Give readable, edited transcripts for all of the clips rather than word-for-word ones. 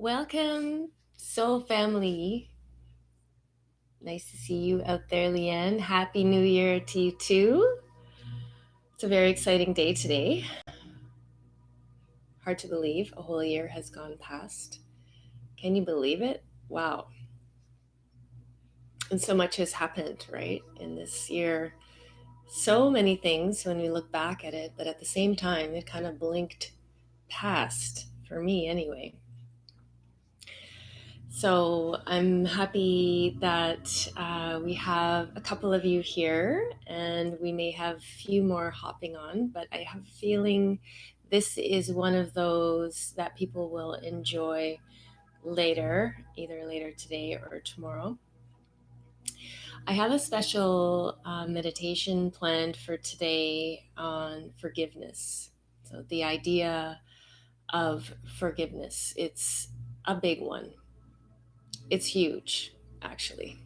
Welcome, Soul Family. Nice to see you out there, Leanne. Happy New Year to you too. It's a very exciting day today. Hard to believe a whole year has gone past. Can you believe it? Wow. And so much has happened, right, in this year. So many things when we look back at it, but at the same time, it kind of blinked past, for me anyway. So I'm happy that we have a couple of you here, and we may have a few more hopping on, but I have a feeling this is one of those that people will enjoy later, either later today or tomorrow. I have a special meditation planned for today on forgiveness. So the idea of forgiveness, it's a big one. It's huge, actually.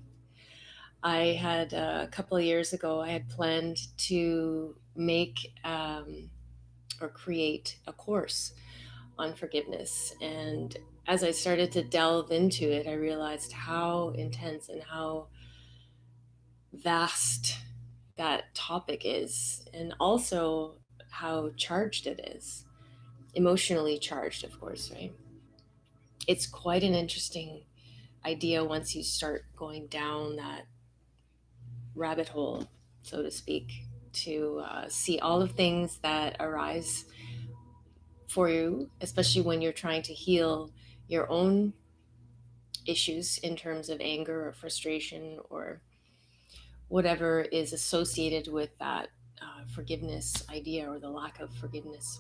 I had a couple of years ago, I had planned to make or create a course on forgiveness. And as I started to delve into it, I realized how intense and how vast that topic is, and also how charged it is. Emotionally charged, of course, right? It's quite an interesting idea once you start going down that rabbit hole, so to speak, to see all of things that arise for you, especially when you're trying to heal your own issues in terms of anger or frustration or whatever is associated with that forgiveness idea or the lack of forgiveness.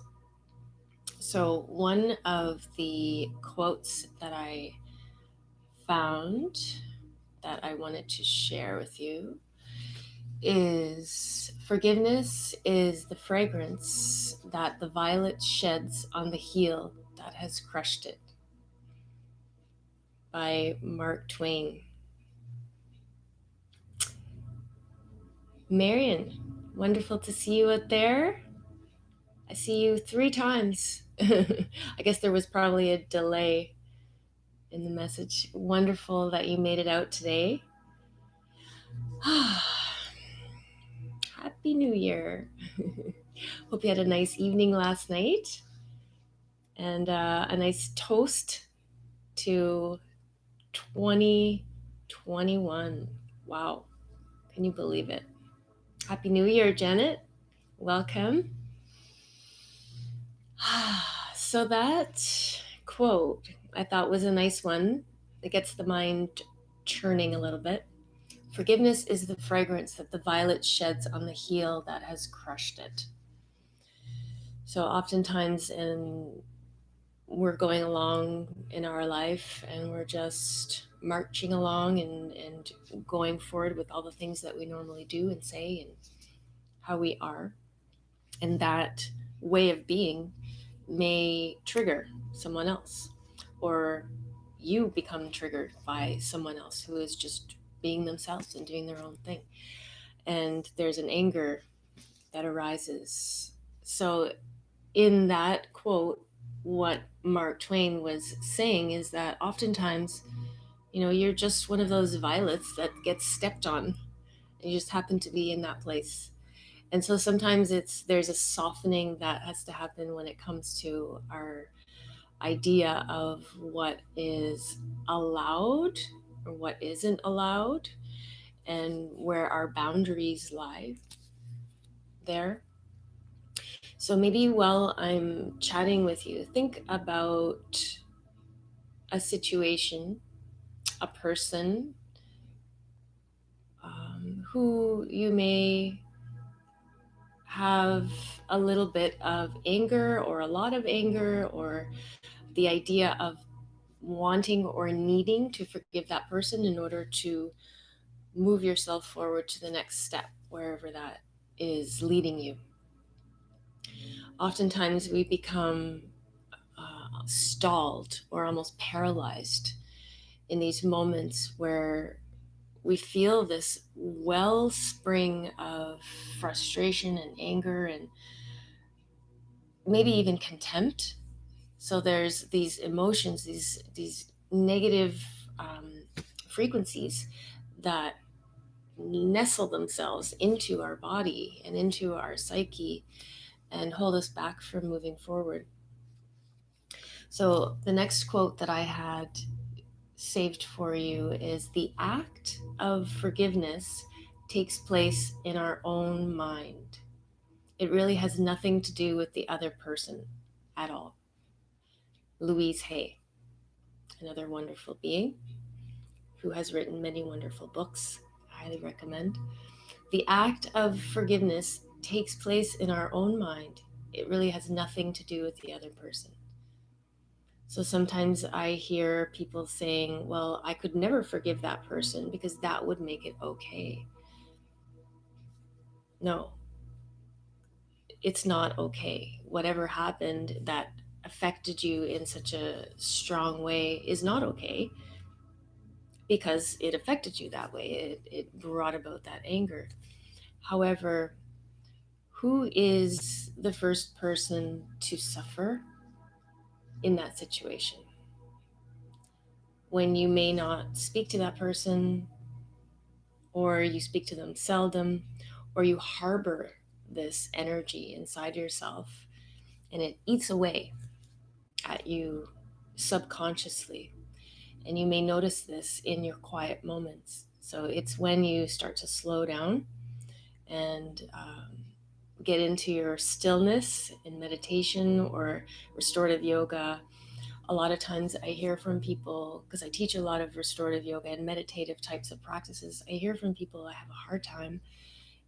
So, one of the quotes that I found that I wanted to share with you is forgiveness is the fragrance that the violet sheds on the heel that has crushed it, by Mark Twain. Marion, wonderful to see you out there. I see you 3 times. I guess there was probably a delay in the message. Wonderful that you made it out today. Happy New Year. Hope you had a nice evening last night and a nice toast to 2021. Wow. Can you believe it? Happy New Year, Janet. Welcome. So that quote I thought was a nice one. It gets the mind churning a little bit. Forgiveness is the fragrance that the violet sheds on the heel that has crushed it. So oftentimes we're going along in our life and we're just marching along and going forward with all the things that we normally do and say and how we are. And that way of being may trigger someone else, or you become triggered by someone else who is just being themselves and doing their own thing. And there's an anger that arises. So, in that quote, what Mark Twain was saying is that oftentimes, you're just one of those violets that gets stepped on, and you just happen to be in that place. And so sometimes there's a softening that has to happen when it comes to our idea of what is allowed or what isn't allowed, and where our boundaries lie there. So maybe while I'm chatting with you, think about a situation, a person who you may have a little bit of anger or a lot of anger, or the idea of wanting or needing to forgive that person in order to move yourself forward to the next step, wherever that is leading you. Oftentimes we become stalled or almost paralyzed in these moments where we feel this wellspring of frustration and anger and maybe even contempt. So there's these emotions, these negative frequencies that nestle themselves into our body and into our psyche and hold us back from moving forward. So the next quote that I had saved for you is: the act of forgiveness takes place in our own mind. It really has nothing to do with the other person at all. Louise Hay, another wonderful being who has written many wonderful books, I highly recommend. The act of forgiveness takes place in our own mind. It really has nothing to do with the other person. So sometimes I hear people saying, well, I could never forgive that person because that would make it okay. No, it's not okay. Whatever happened that affected you in such a strong way is not okay because it affected you that way. It brought about that anger. However, who is the first person to suffer in that situation? When you may not speak to that person, or you speak to them seldom, or you harbor this energy inside yourself and it eats away at you subconsciously. And you may notice this in your quiet moments. So it's when you start to slow down and get into your stillness in meditation or restorative yoga. A lot of times I hear from people, because I teach a lot of restorative yoga and meditative types of practices, I hear from people I have a hard time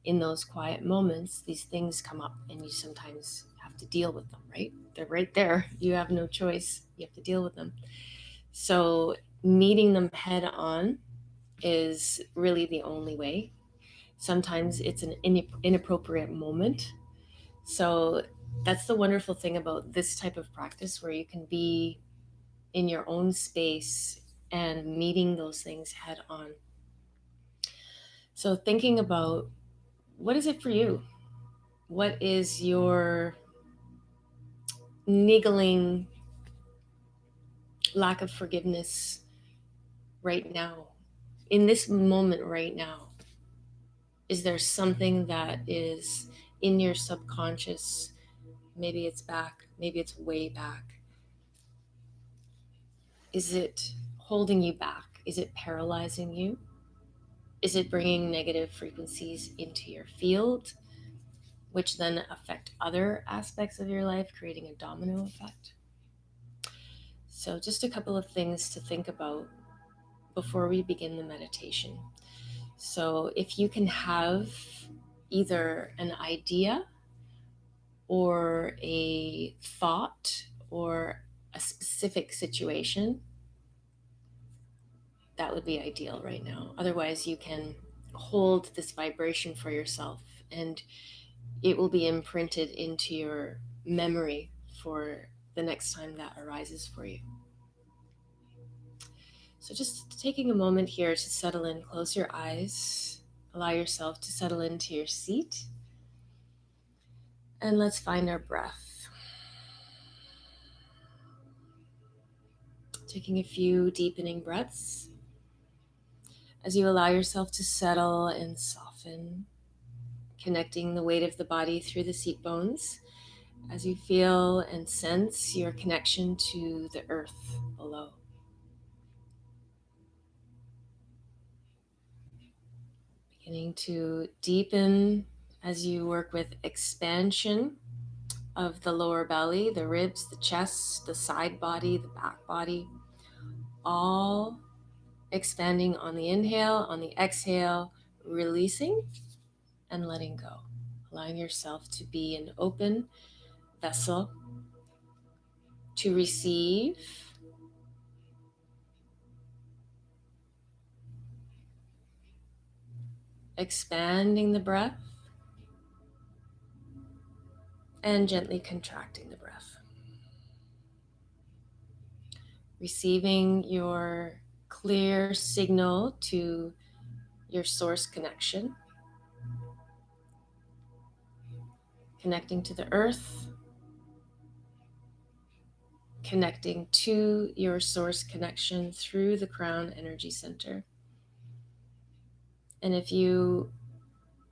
in those quiet moments. These things come up and you sometimes have to deal with them, right? They're right there. You have no choice. You have to deal with them. So meeting them head on is really the only way. Sometimes it's an inappropriate moment. So that's the wonderful thing about this type of practice, where you can be in your own space and meeting those things head on. So thinking about, what is it for you? What is your niggling lack of forgiveness right now? In this moment right now, is there something that is in your subconscious? Maybe it's back, maybe it's way back. Is it holding you back? Is it paralyzing you? Is it bringing negative frequencies into your field, which then affect other aspects of your life, creating a domino effect? So, just a couple of things to think about before we begin the meditation. So, if you can have either an idea or a thought or a specific situation, that would be ideal right now. Otherwise, you can hold this vibration for yourself and it will be imprinted into your memory for the next time that arises for you. So, just taking a moment here to settle in, close your eyes, allow yourself to settle into your seat, and let's find our breath. Taking a few deepening breaths as you allow yourself to settle and soften, connecting the weight of the body through the seat bones as you feel and sense your connection to the earth below. Beginning to deepen as you work with expansion of the lower belly, the ribs, the chest, the side body, the back body, all expanding on the inhale, on the exhale, releasing and letting go, allowing yourself to be an open vessel to receive, expanding the breath and gently contracting the breath. Receiving your clear signal to your source connection, connecting to the earth, connecting to your source connection through the crown energy center. And if you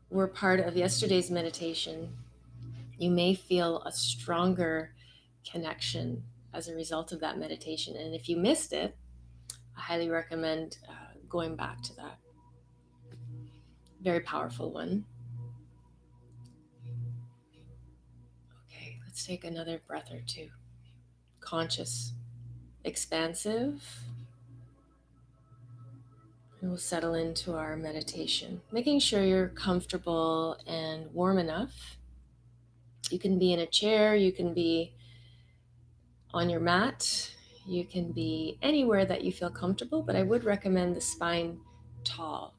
were part of yesterday's meditation, you may feel a stronger connection as a result of that meditation. And if you missed it, I highly recommend going back to that. Very powerful one. Okay, let's take another breath or two. Conscious, expansive. And we'll settle into our meditation, making sure you're comfortable and warm enough. You can be in a chair, you can be on your mat, you can be anywhere that you feel comfortable, but I would recommend the spine tall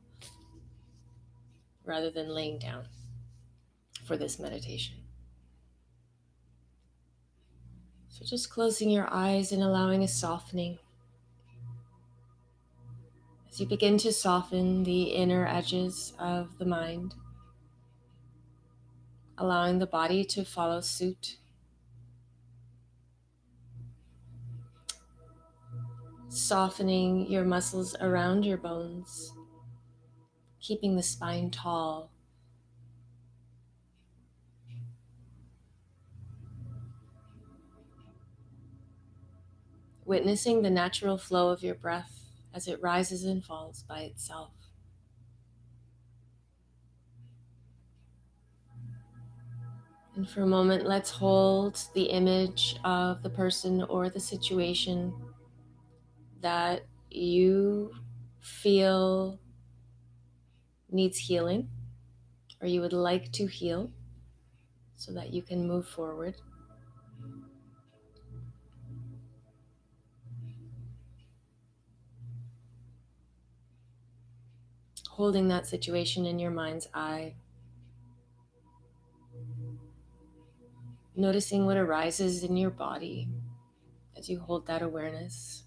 rather than laying down for this meditation. So just closing your eyes and allowing a softening. As you begin to soften the inner edges of the mind, allowing the body to follow suit. Softening your muscles around your bones, keeping the spine tall. Witnessing the natural flow of your breath as it rises and falls by itself. And for a moment, let's hold the image of the person or the situation that you feel needs healing or you would like to heal so that you can move forward. Holding that situation in your mind's eye. Noticing what arises in your body as you hold that awareness.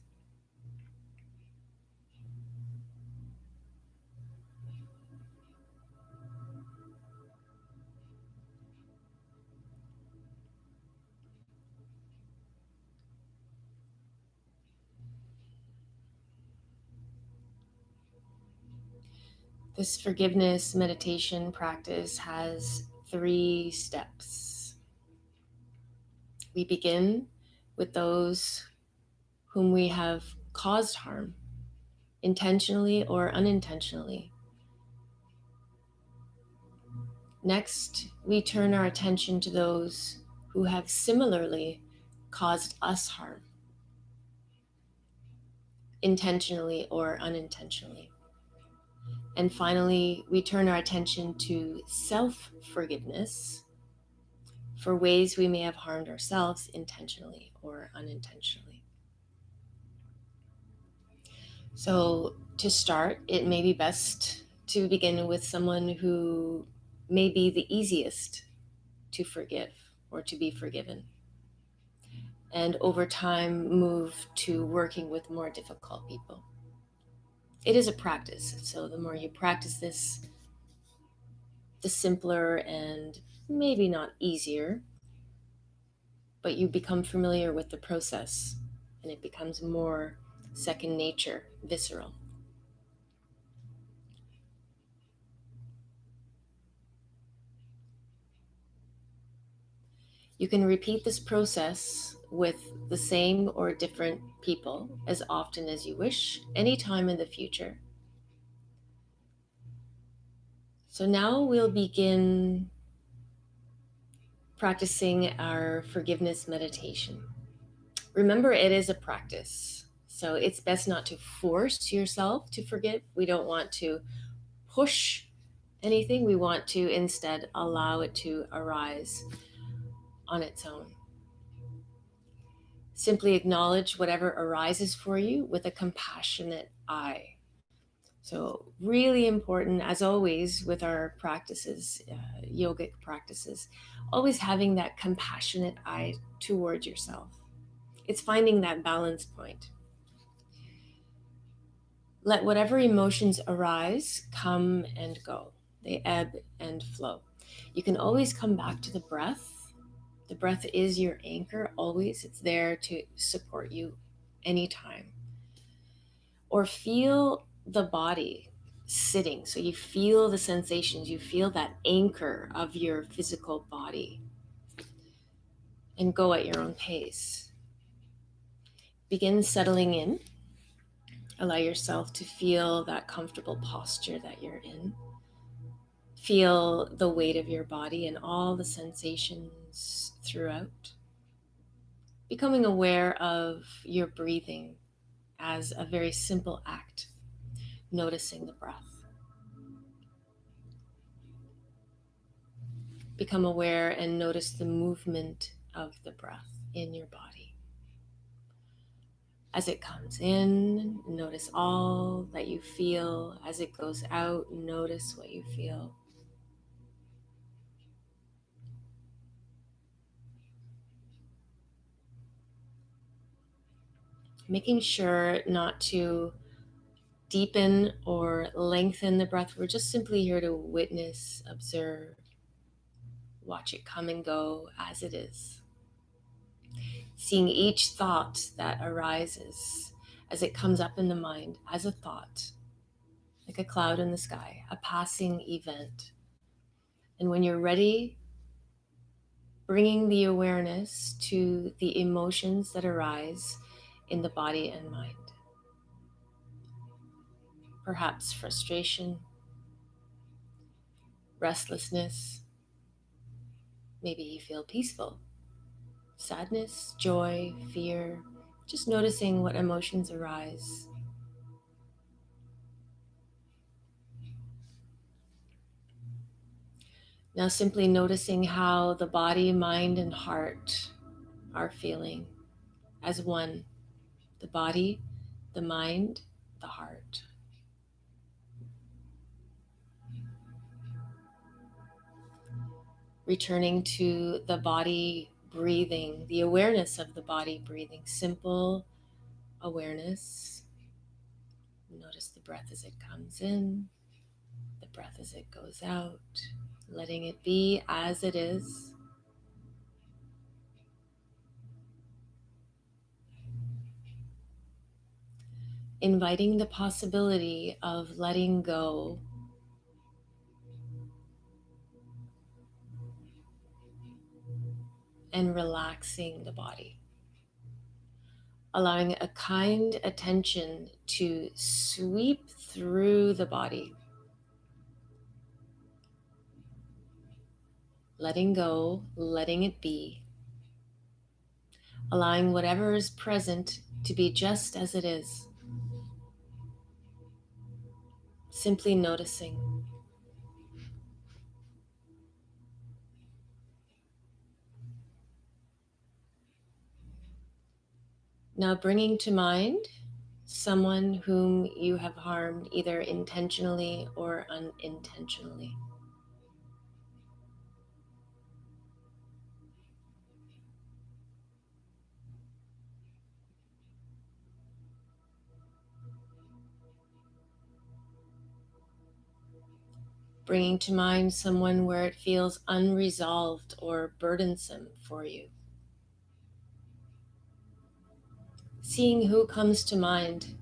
This forgiveness meditation practice has 3 steps. We begin with those whom we have caused harm, intentionally or unintentionally. Next, we turn our attention to those who have similarly caused us harm, intentionally or unintentionally. And finally, we turn our attention to self-forgiveness for ways we may have harmed ourselves intentionally or unintentionally. So to start, it may be best to begin with someone who may be the easiest to forgive or to be forgiven. And over time, move to working with more difficult people. It is a practice. So the more you practice this, the simpler and maybe not easier, but you become familiar with the process and it becomes more second nature, visceral. You can repeat this process with the same or different people as often as you wish, anytime in the future. So now we'll begin practicing our forgiveness meditation. Remember, it is a practice. So it's best not to force yourself to forgive. We don't want to push anything. We want to instead allow it to arise on its own. Simply acknowledge whatever arises for you with a compassionate eye. So really important, as always, with our practices, yogic practices, always having that compassionate eye toward yourself. It's finding that balance point. Let whatever emotions arise come and go. They ebb and flow. You can always come back to the breath The breath is your anchor always. It's there to support you anytime. Or feel the body sitting. So you feel the sensations, you feel that anchor of your physical body, and go at your own pace. Begin settling in. Allow yourself to feel that comfortable posture that you're in. Feel the weight of your body and all the sensations throughout. Becoming aware of your breathing as a very simple act, noticing the breath. Become aware and notice the movement of the breath in your body. As it comes in, notice all that you feel. As it goes out, notice what you feel. Making sure not to deepen or lengthen the breath. We're just simply here to witness, observe, watch it come and go as it is. Seeing each thought that arises as it comes up in the mind as a thought, like a cloud in the sky, a passing event. And when you're ready, bringing the awareness to the emotions that arise in the body and mind. Perhaps frustration, restlessness. Maybe you feel peaceful, sadness, joy, fear. Just noticing what emotions arise. Now simply noticing how the body, mind, and heart are feeling as one. The body, the mind, the heart. Returning to the body breathing, the awareness of the body breathing, simple awareness. Notice the breath as it comes in, the breath as it goes out, letting it be as it is. Inviting the possibility of letting go and relaxing the body. Allowing a kind attention to sweep through the body. Letting go, letting it be. Allowing whatever is present to be just as it is. Simply noticing. Now bringing to mind someone whom you have harmed, either intentionally or unintentionally. Bringing to mind someone where it feels unresolved or burdensome for you. Seeing who comes to mind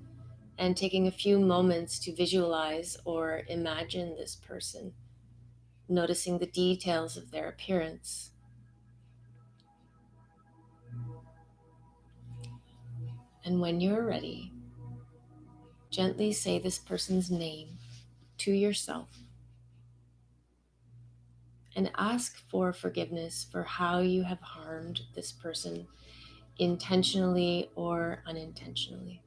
and taking a few moments to visualize or imagine this person, noticing the details of their appearance. And when you're ready, gently say this person's name to yourself and ask for forgiveness for how you have harmed this person, intentionally or unintentionally.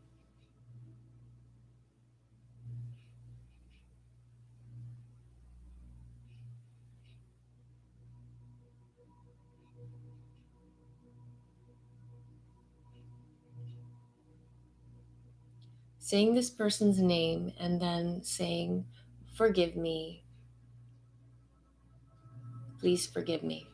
Saying this person's name and then saying, "Forgive me, please forgive me.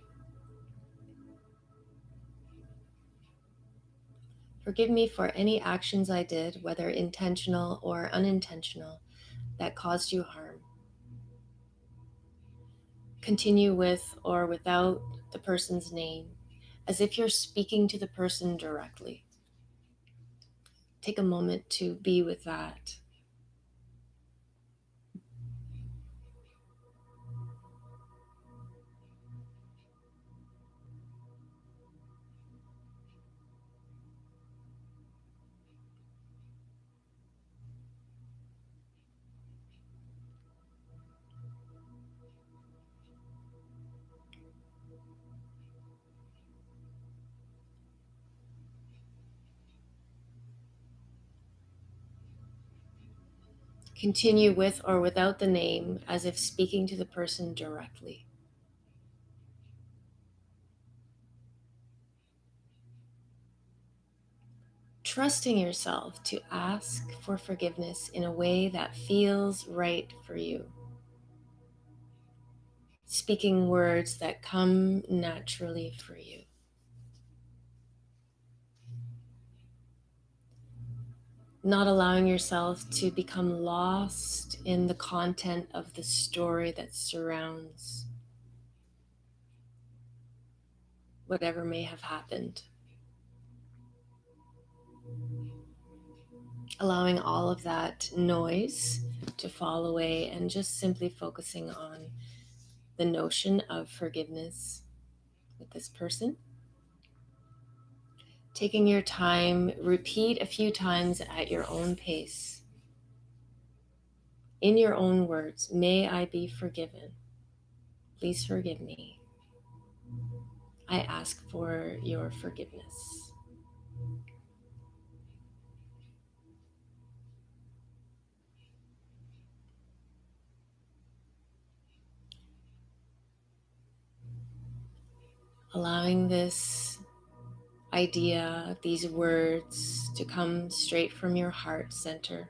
Forgive me for any actions I did, whether intentional or unintentional, that caused you harm." Continue with or without the person's name, as if you're speaking to the person directly. Take a moment to be with that. Continue with or without the name, as if speaking to the person directly. Trusting yourself to ask for forgiveness in a way that feels right for you. Speaking words that come naturally for you. Not allowing yourself to become lost in the content of the story that surrounds whatever may have happened. Allowing all of that noise to fall away and just simply focusing on the notion of forgiveness with this person. Taking your time, repeat a few times at your own pace. In your own words, may I be forgiven. Please forgive me. I ask for your forgiveness. Allowing this idea, these words to come straight from your heart center,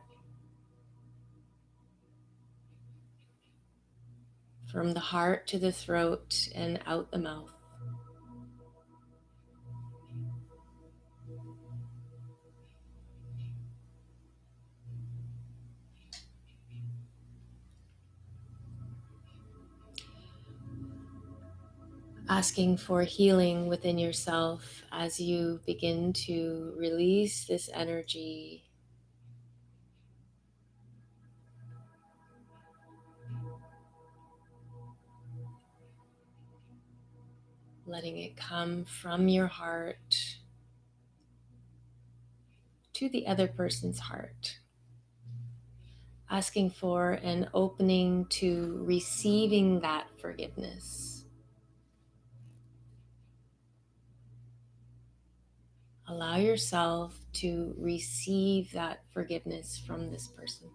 from the heart to the throat and out the mouth. Asking for healing within yourself as you begin to release this energy. Letting it come from your heart to the other person's heart. Asking for an opening to receiving that forgiveness. Allow yourself to receive that forgiveness from this person.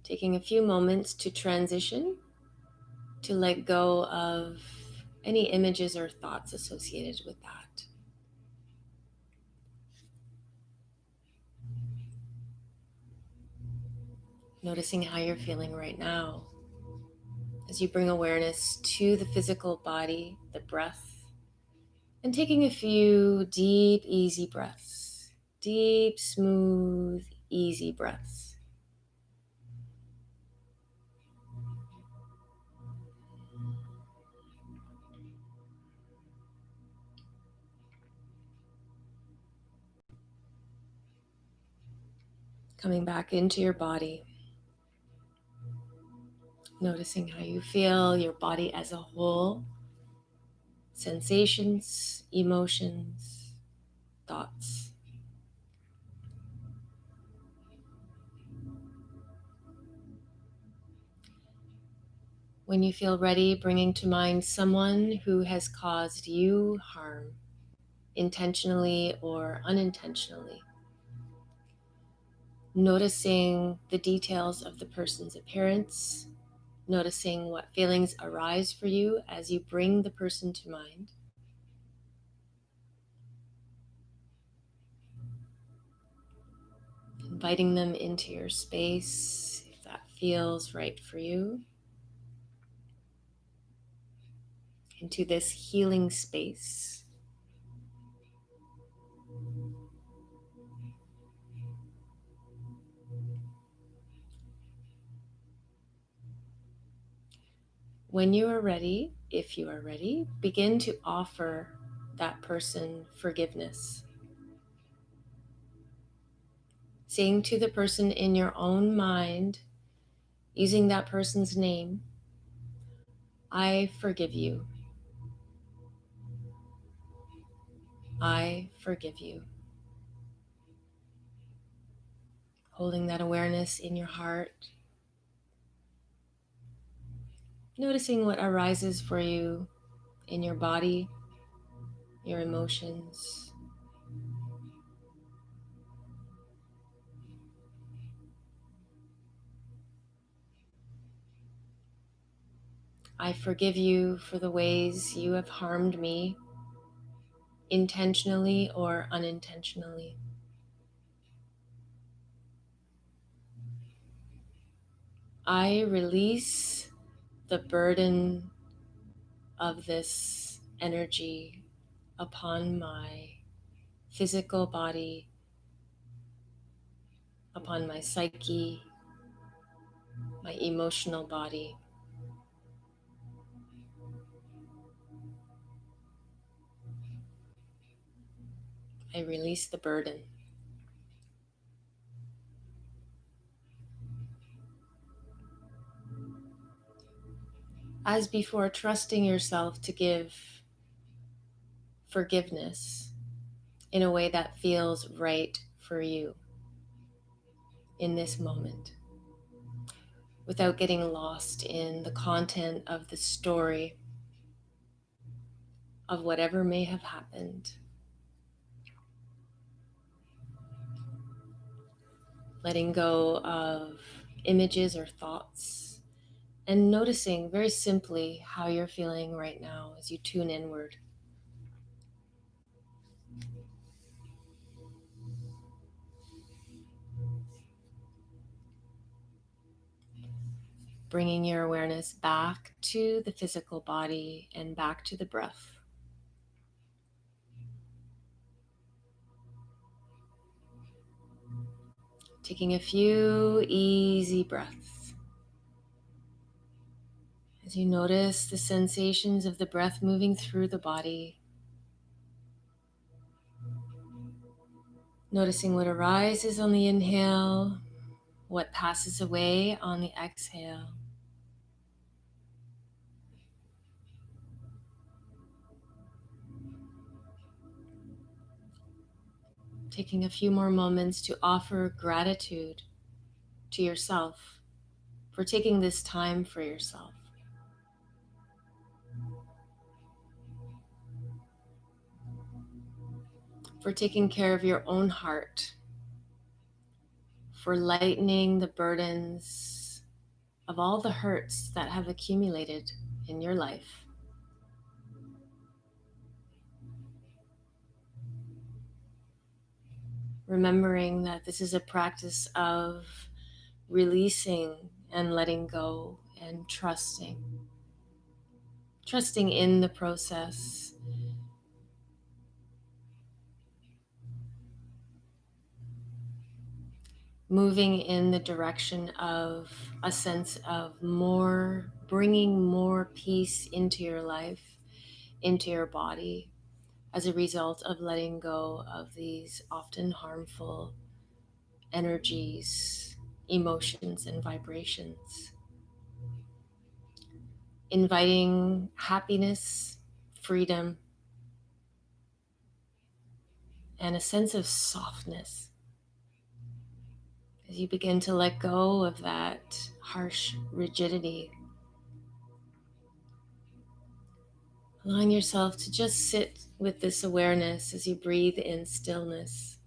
Taking a few moments to transition, to let go of any images or thoughts associated with that. Noticing how you're feeling right now as you bring awareness to the physical body, the breath, and taking a few deep, easy breaths. Deep, smooth, easy breaths. Coming back into your body. Noticing how you feel, your body as a whole. Sensations, emotions, thoughts. When you feel ready, bringing to mind someone who has caused you harm, intentionally or unintentionally. Noticing the details of the person's appearance, noticing what feelings arise for you as you bring the person to mind. Inviting them into your space, if that feels right for you, into this healing space. When you are ready, if you are ready, begin to offer that person forgiveness. Saying to the person in your own mind, using that person's name, I forgive you. I forgive you. Holding that awareness in your heart, noticing what arises for you in your body, your emotions. I forgive you for the ways you have harmed me, intentionally or unintentionally. I release the burden of this energy upon my physical body, upon my psyche, my emotional body. I release the burden. As before, trusting yourself to give forgiveness in a way that feels right for you in this moment, without getting lost in the content of the story of whatever may have happened. Letting go of images or thoughts, and noticing very simply how you're feeling right now as you tune inward. Bringing your awareness back to the physical body and back to the breath. Taking a few easy breaths. As you notice the sensations of the breath moving through the body, noticing what arises on the inhale, what passes away on the exhale. Taking a few more moments to offer gratitude to yourself for taking this time for yourself. For taking care of your own heart, for lightening the burdens of all the hurts that have accumulated in your life. Remembering that this is a practice of releasing and letting go and trusting in the process. Moving in the direction of a sense of more, bringing more peace into your life, into your body, as a result of letting go of these often harmful energies, emotions, and vibrations. Inviting happiness, freedom, and a sense of softness as you begin to let go of that harsh rigidity. Allowing yourself to just sit with this awareness as you breathe in stillness.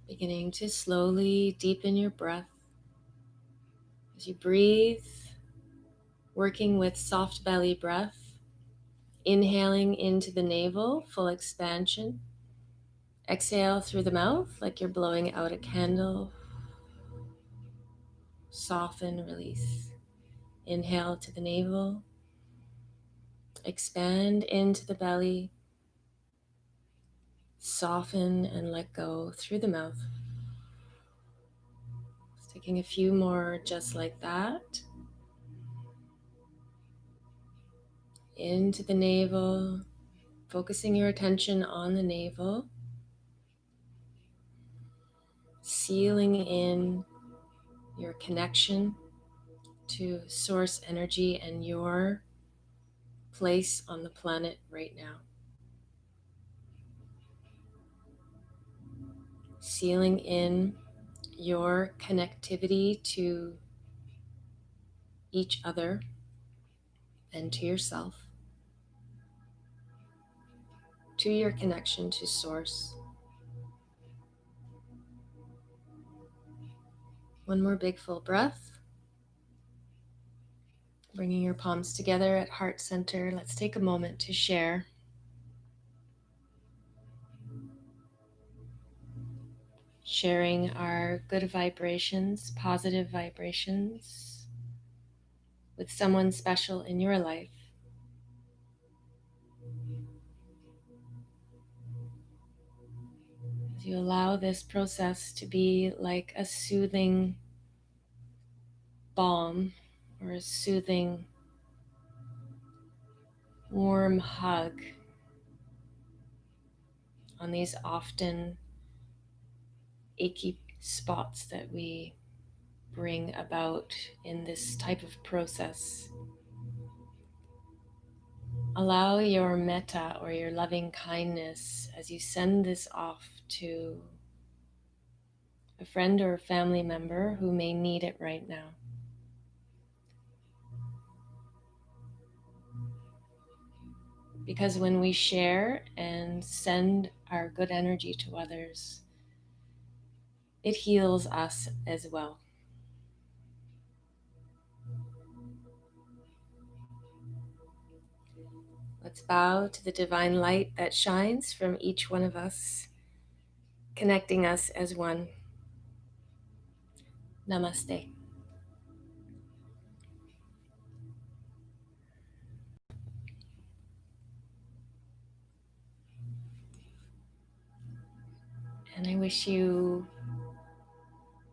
Beginning to slowly deepen your breath as you breathe, working with soft belly breath, inhaling into the navel, full expansion. Exhale through the mouth like you're blowing out a candle. Soften, release. Inhale to the navel. Expand into the belly. Soften and let go through the mouth. Just taking a few more just like that. Into the navel, focusing your attention on the navel. Sealing in your connection to source energy and your place on the planet right now. Sealing in your connectivity to each other and to yourself, to your connection to source. One more big full breath. Bringing your palms together at heart center. Let's take a moment to share. Sharing our good vibrations, positive vibrations with someone special in your life. As you allow this process to be like a soothing balm or a soothing warm hug on these often achy spots that we bring about in this type of process. Allow your metta or your loving kindness as you send this off to a friend or a family member who may need it right now. Because when we share and send our good energy to others, it heals us as well. Let's bow to the divine light that shines from each one of us, connecting us as one. Namaste. And I wish you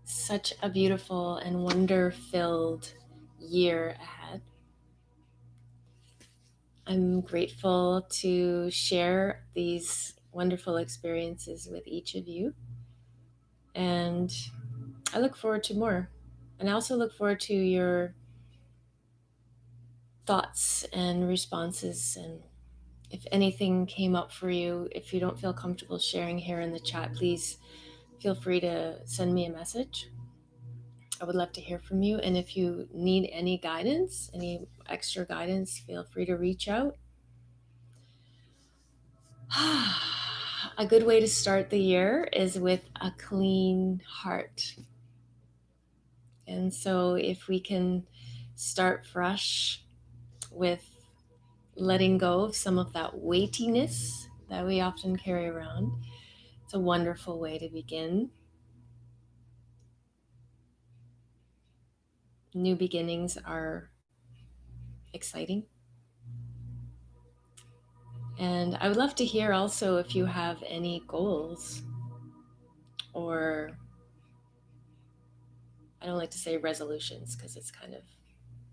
such a beautiful and wonder-filled year ahead. I'm grateful to share these wonderful experiences with each of you. And I look forward to more. And I also look forward to your thoughts and responses. And if anything came up for you, if you don't feel comfortable sharing here in the chat, please feel free to send me a message. I would love to hear from you. And if you need any guidance, any extra guidance, feel free to reach out. A good way to start the year is with a clean heart. And so if we can start fresh with letting go of some of that weightiness that we often carry around, it's a wonderful way to begin. New beginnings are exciting. And I would love to hear also if you have any goals, or I don't like to say resolutions because it's kind of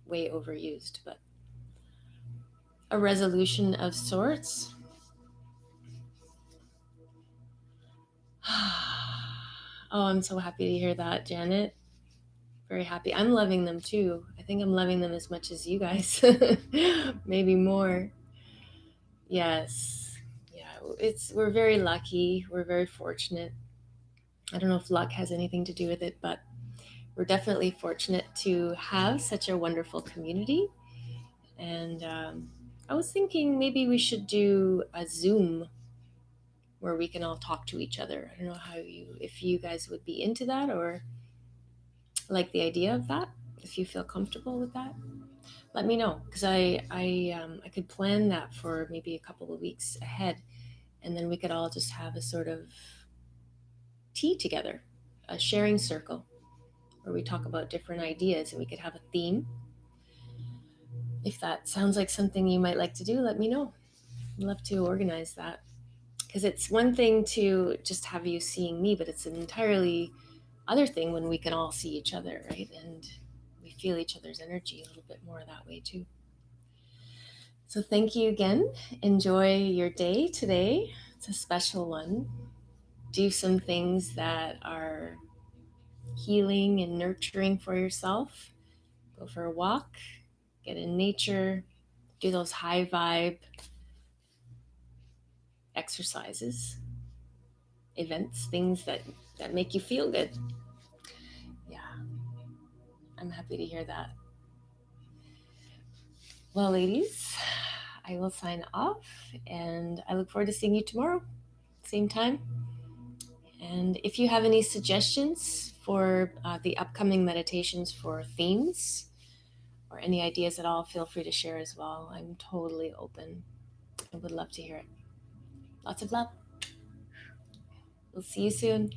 way overused, but a resolution of sorts. Oh, I'm so happy to hear that, Janet. Very happy. I'm loving them too. I think I'm loving them as much as you guys. Maybe more. Yes. Yeah, we're very lucky. We're very fortunate. I don't know if luck has anything to do with it, but we're definitely fortunate to have such a wonderful community. And I was thinking maybe we should do a Zoom where we can all talk to each other. I don't know if you guys would be into that or like the idea of that. If you feel comfortable with that, let me know, because I could plan that for maybe a couple of weeks ahead, and then we could all just have a sort of tea together, a sharing circle where we talk about different ideas and we could have a theme. If that sounds like something you might like to do, let me know. I'd love to organize that, because it's one thing to just have you seeing me, but it's an entirely other thing when we can all see each other, right? And we feel each other's energy a little bit more that way too. So thank you again. Enjoy your day today. It's a special one. Do some things that are healing and nurturing for yourself. Go for a walk, get in nature, do those high vibe exercises, events, things that make you feel good. Yeah, I'm happy to hear that. Well, ladies, I will sign off and I look forward to seeing you tomorrow, same time. And if you have any suggestions for the upcoming meditations for themes or any ideas at all, feel free to share as well. I'm totally open. I would love to hear it. Lots of love. We'll see you soon.